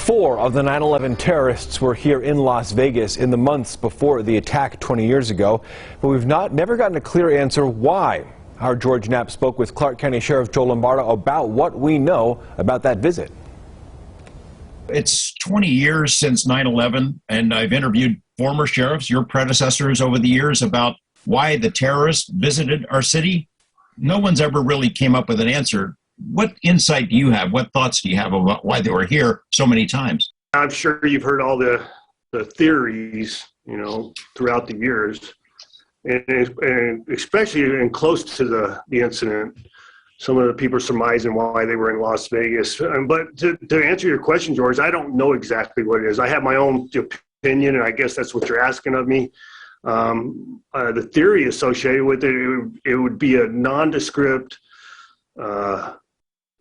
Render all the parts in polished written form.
4 of the 9/11 terrorists were here in Las Vegas in the months before the attack 20 years ago, but we've never gotten a clear answer why. Our George Knapp spoke with Clark County Sheriff Joe Lombardo about what we know about that visit. It's 20 years since 9/11, and I've interviewed former sheriffs, your predecessors over the years, about why the terrorists visited our city. No one's ever really came up with an answer. What insight do you have? What thoughts do you have about why they were here so many times? I'm sure you've heard all the theories, throughout the years, and especially in close to the incident. Some of the people surmising why they were in Las Vegas. But to answer your question, George, I don't know exactly what it is. I have my own opinion, and I guess that's what you're asking of me. The theory associated with it would be a nondescript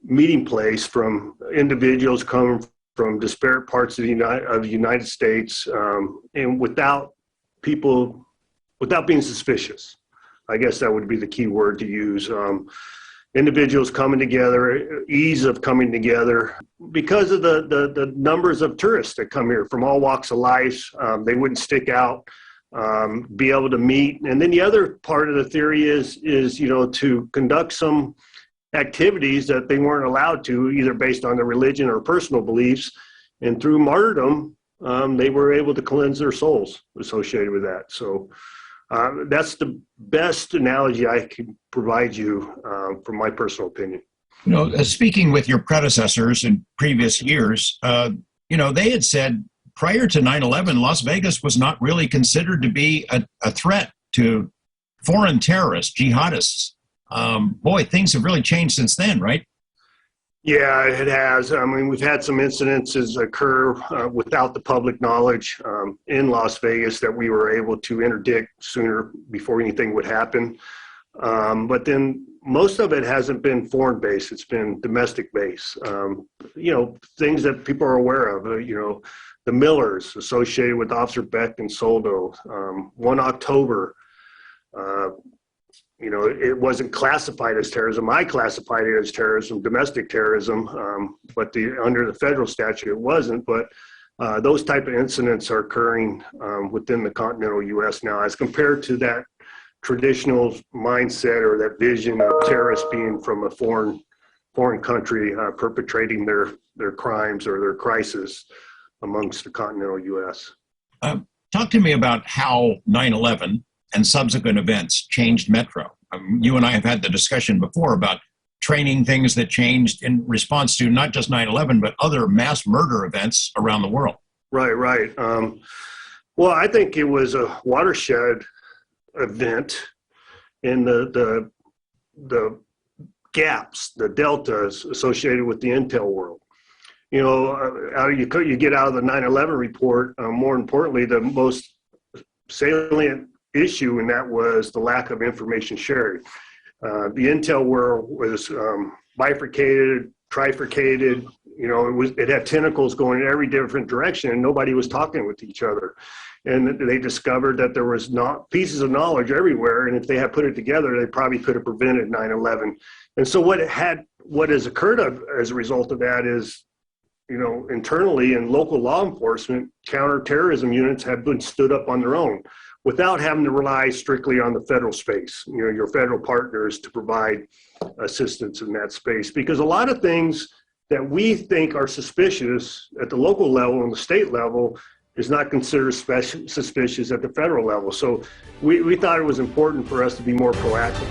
meeting place from individuals coming from disparate parts of the United States, and without being suspicious. I guess that would be the key word to use. Individuals coming together, ease of coming together, because of the numbers of tourists that come here from all walks of life. They wouldn't stick out, be able to meet. And then the other part of the theory is to conduct some activities that they weren't allowed to, either based on their religion or personal beliefs. And through martyrdom, they were able to cleanse their souls associated with that. So that's the best analogy I can provide you from my personal opinion. Speaking with your predecessors in previous years, they had said prior to 9/11, Las Vegas was not really considered to be a threat to foreign terrorists, jihadists. Boy, things have really changed since then, right? Yeah, it has. I mean, we've had some incidences occur without the public knowledge in Las Vegas that we were able to interdict sooner before anything would happen. But then most of it hasn't been foreign-based. It's been domestic-based. Things that people are aware of, the Millers associated with Officer Beck and Soldo, 1 October, it wasn't classified as terrorism. I classified it as terrorism, domestic terrorism, but under the federal statute it wasn't. But those type of incidents are occurring within the continental U.S. now, as compared to that traditional mindset or that vision of terrorists being from a foreign country perpetrating their crimes or their crisis amongst the continental U.S. Talk to me about how 9/11 and subsequent events changed Metro. You and I have had the discussion before about training things that changed in response to not just 9/11, but other mass murder events around the world. Right. Well, I think it was a watershed event in the gaps, the deltas associated with the intel world. You get out of the 9/11 report, more importantly, the most salient issue, and that was the lack of information sharing. The intel world was bifurcated, trifurcated. It had tentacles going in every different direction, and nobody was talking with each other. And they discovered that there was not pieces of knowledge everywhere, and if they had put it together, they probably could have prevented 9/11. And so what has occurred as a result of that is, internally in local law enforcement, counterterrorism units have been stood up on their own, without having to rely strictly on the federal space, your federal partners to provide assistance in that space. Because a lot of things that we think are suspicious at the local level and the state level is not considered suspicious at the federal level. So we thought it was important for us to be more proactive.